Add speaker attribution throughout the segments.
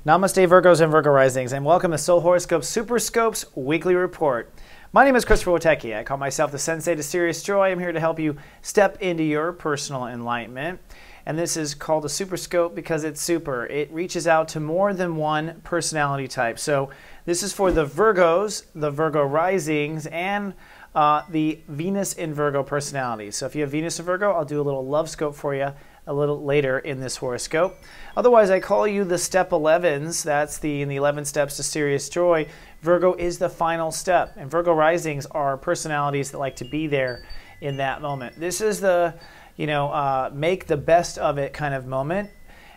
Speaker 1: Namaste, Virgos and Virgo risings, and welcome to Soul Horoscope SUPERscope's weekly report. My name is Christopher Witecki. I call myself the Sensei to Serious Joy. I'm here to help you step into your personal enlightenment. And this is called a SUPERscope because it's super. It reaches out to more than one personality type. So this is for the Virgos, the Virgo risings, and the Venus in Virgo personalities. So if you have Venus in Virgo, I'll do a little love scope for you a little later in this horoscope. Otherwise, I call you the step 11s. That's in the 11 steps to serious joy. Virgo is the final step, and Virgo risings are personalities that like to be there in that moment. This is the, make the best of it kind of moment.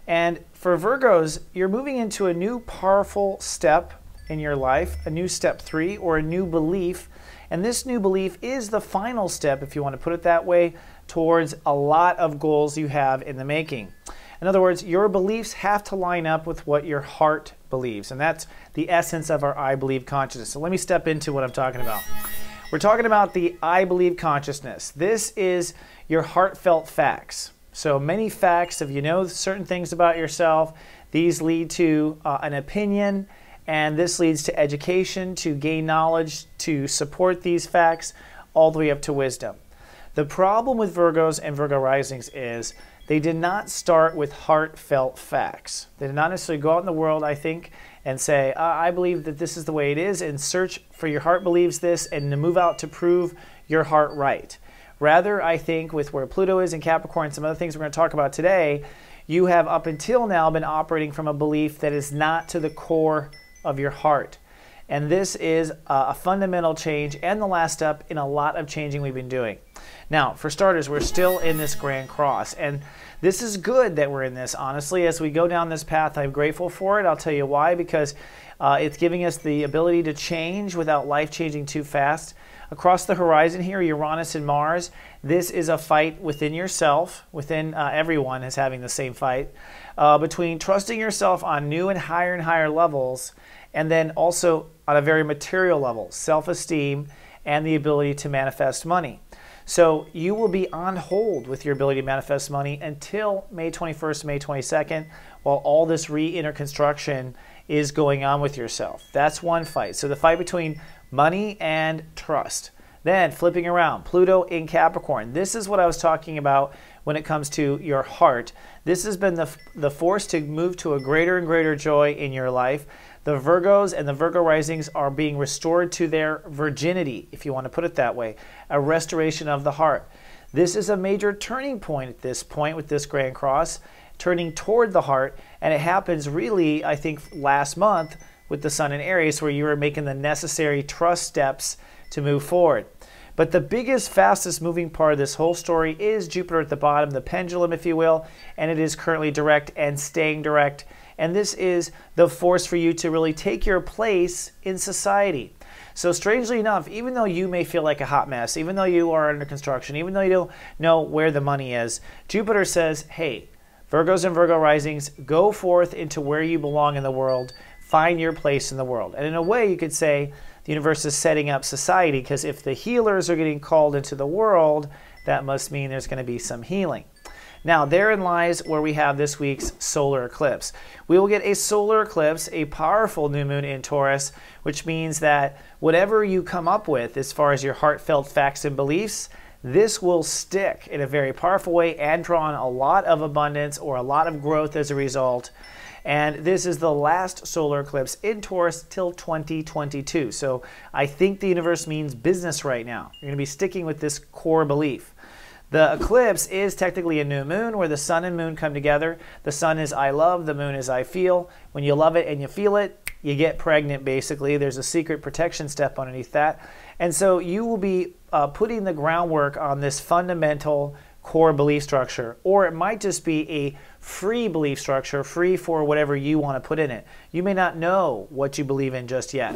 Speaker 1: And for Virgos, you're moving into a new powerful step in your life, a new step 3 or a new belief. And this new belief is the final step, if you want to put it that way, towards a lot of goals you have in the making. In other words, your beliefs have to line up with what your heart believes. And that's the essence of our I believe consciousness. So let me step into what I'm talking about. We're talking about the I believe consciousness. This is your heartfelt facts. So many facts, if you know certain things about yourself, these lead to an opinion, and this leads to education, to gain knowledge, to support these facts, all the way up to wisdom. The problem with Virgos and Virgo risings is they did not start with heartfelt facts. They did not necessarily go out in the world, I think, and say, I believe that this is the way it is, and search for your heart believes this, and to move out to prove your heart right. Rather, I think with where Pluto is in Capricorn and some other things we're going to talk about today, you have up until now been operating from a belief that is not to the core of your heart. And this is a fundamental change and the last step in a lot of changing we've been doing. Now, for starters, we're still in this Grand Cross, and this is good that we're in this. Honestly, as we go down this path, I'm grateful for it. I'll tell you why, because it's giving us the ability to change without life changing too fast. Across the horizon here, Uranus and Mars, this is a fight within yourself, within everyone is having the same fight, between trusting yourself on new and higher levels, and then also on a very material level, self-esteem and the ability to manifest money. So you will be on hold with your ability to manifest money until May 21st, May 22nd, while all this re-inner construction is going on with yourself. That's one fight. So the fight between money and trust. Then flipping around, Pluto in Capricorn. This is what I was talking about when it comes to your heart. This has been the force to move to a greater and greater joy in your life. The Virgos and the Virgo risings are being restored to their virginity, if you want to put it that way, a restoration of the heart. This is a major turning point at this point with this Grand Cross, turning toward the heart, and it happens really, I think, last month with the Sun in Aries, where you were making the necessary trust steps to move forward. But the biggest, fastest moving part of this whole story is Jupiter at the bottom, the pendulum, if you will, and it is currently direct and staying direct. And this is the force for you to really take your place in society. So strangely enough, even though you may feel like a hot mess, even though you are under construction, even though you don't know where the money is, Jupiter says, hey, Virgos and Virgo risings, go forth into where you belong in the world, find your place in the world. And in a way, you could say the universe is setting up society, because if the healers are getting called into the world, that must mean there's going to be some healing. Now, therein lies where we have this week's solar eclipse. We will get a solar eclipse, a powerful new moon in Taurus, which means that whatever you come up with as far as your heartfelt facts and beliefs, this will stick in a very powerful way and draw on a lot of abundance or a lot of growth as a result. And this is the last solar eclipse in Taurus till 2022. So I think the universe means business right now. You're going to be sticking with this core belief. The eclipse is technically a new moon where the sun and moon come together. The sun is I love, the moon is I feel. When you love it and you feel it, you get pregnant basically. There's a secret protection step underneath that. And so you will be putting the groundwork on this fundamental core belief structure. Or it might just be a free belief structure, free for whatever you want to put in it. You may not know what you believe in just yet.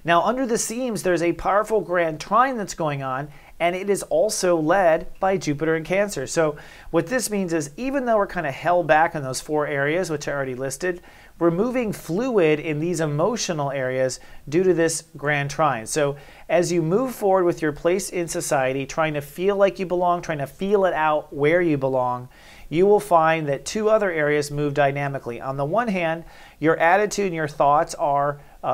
Speaker 1: Now, under the seams, there's a powerful grand trine that's going on, and it is also led by Jupiter in Cancer. So what this means is, even though we're kind of held back in those 4 areas, which I already listed, we're moving fluid in these emotional areas due to this grand trine. So as you move forward with your place in society, trying to feel like you belong, trying to feel it out where you belong, you will find that two other areas move dynamically. On the one hand, your attitude and your thoughts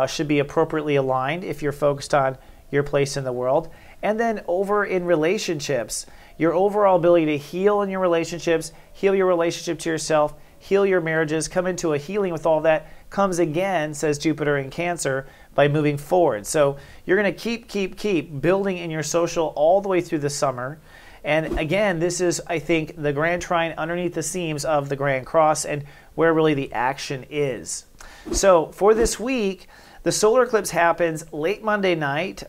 Speaker 1: should be appropriately aligned if you're focused on your place in the world. And then over in relationships, your overall ability to heal in your relationships, heal your relationship to yourself, heal your marriages, come into a healing with all that comes again, says Jupiter in Cancer, by moving forward. So you're going to keep building in your social all the way through the summer. And again, this is, I think, the Grand Trine underneath the seams of the Grand Cross and where really the action is. So for this week, the solar eclipse happens late Monday night.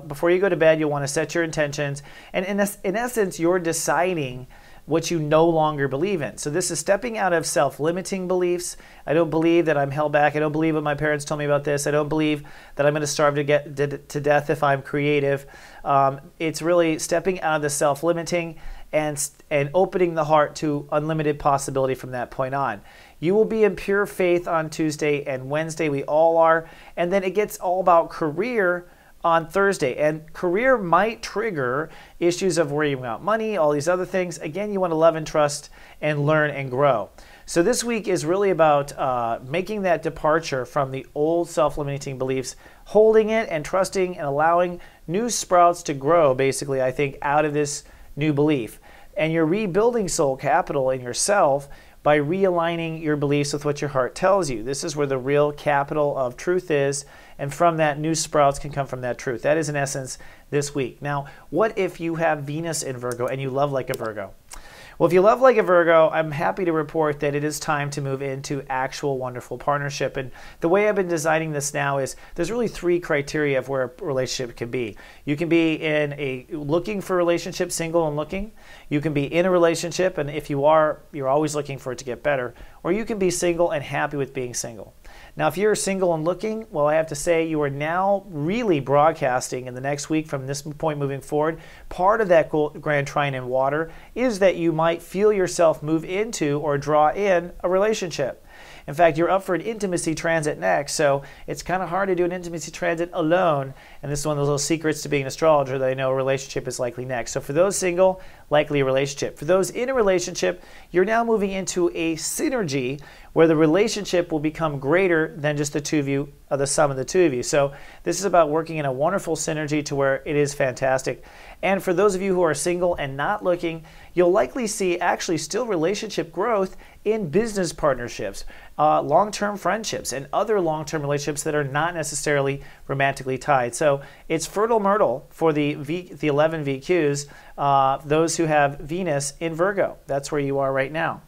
Speaker 1: Before you go to bed, you'll want to set your intentions. And in essence, you're deciding what you no longer believe in. So this is stepping out of self-limiting beliefs. I don't believe that I'm held back. I don't believe what my parents told me about this. I don't believe that I'm going to starve to death if I'm creative. It's really stepping out of the self-limiting and opening the heart to unlimited possibility from that point on. You will be in pure faith on Tuesday and Wednesday. We all are. And then it gets all about career on Thursday. And career might trigger issues of worrying about money, all these other things. Again, you want to love and trust and learn and grow. So this week is really about making that departure from the old self-limiting beliefs, holding it and trusting and allowing new sprouts to grow, basically, I think, out of this new belief. And you're rebuilding soul capital in yourself by realigning your beliefs with what your heart tells you. This is where the real capital of truth is, and from that, new sprouts can come from that truth. That is, in essence, this week. Now, what if you have Venus in Virgo and you love like a Virgo? Well, if you love like a Virgo, I'm happy to report that it is time to move into actual wonderful partnership. And the way I've been designing this now is there's really three criteria of where a relationship can be. You can be in a looking for a relationship, single and looking. You can be in a relationship, and if you are, you're always looking for it to get better. Or you can be single and happy with being single. Now, if you're single and looking, well, I have to say you are now really broadcasting in the next week from this point moving forward. Part of that Grand Trine in water is that you might feel yourself move into or draw in a relationship. In fact, you're up for an intimacy transit next, so it's kind of hard to do an intimacy transit alone. And this is one of those little secrets to being an astrologer that I know a relationship is likely next. So for those single, likely a relationship. For those in a relationship, you're now moving into a synergy where the relationship will become greater than just the two of you, or the sum of the two of you. So this is about working in a wonderful synergy to where it is fantastic. And for those of you who are single and not looking, you'll likely see actually still relationship growth in business partnerships, long-term friendships, and other long-term relationships that are not necessarily romantically tied. So it's fertile myrtle for the 11 VQs, those who have Venus in Virgo. That's where you are right now.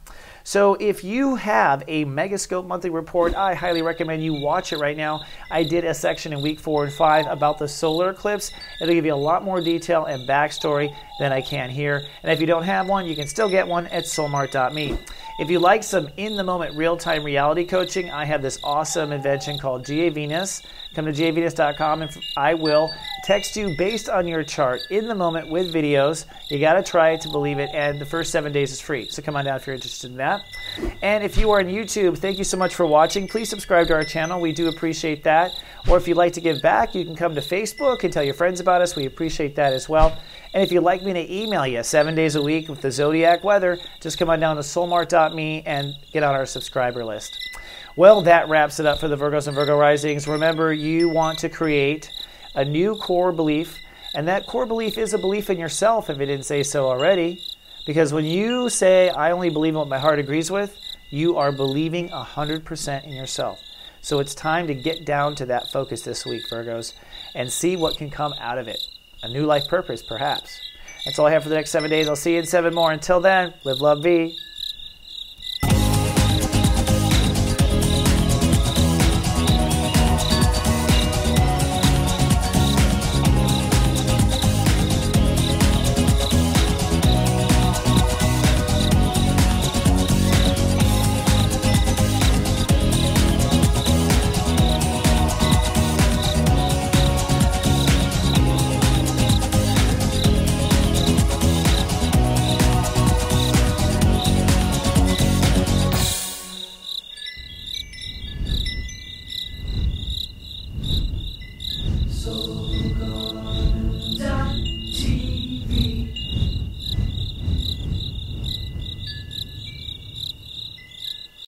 Speaker 1: So if you have a Megascope monthly report, I highly recommend you watch it right now. I did a section in week 4 and 5 about the solar eclipse. It'll give you a lot more detail and backstory than I can here. And if you don't have one, you can still get one at soulmart.me. If you like some in-the-moment real-time reality coaching, I have this awesome invention called GA Venus. Come to gavenus.com and I will text you based on your chart in the moment with videos. You got to try it to believe it, and the first 7 days is free. So come on down if you're interested in that. And if you are on YouTube, thank you so much for watching. Please subscribe to our channel. We do appreciate that. Or if you'd like to give back, you can come to Facebook and tell your friends about us. We appreciate that as well. And if you'd like me to email you 7 days a week with the Zodiac weather, just come on down to soulmart.me and get on our subscriber list. Well, that wraps it up for the Virgos and Virgo risings. Remember, you want to create a new core belief, and that core belief is a belief in yourself, if it didn't say so already. Because when you say, I only believe in what my heart agrees with, you are believing 100% in yourself. So it's time to get down to that focus this week, Virgos, and see what can come out of it. A new life purpose, perhaps. That's all I have for the next 7 days. I'll see you in 7 more. Until then, live, love, be.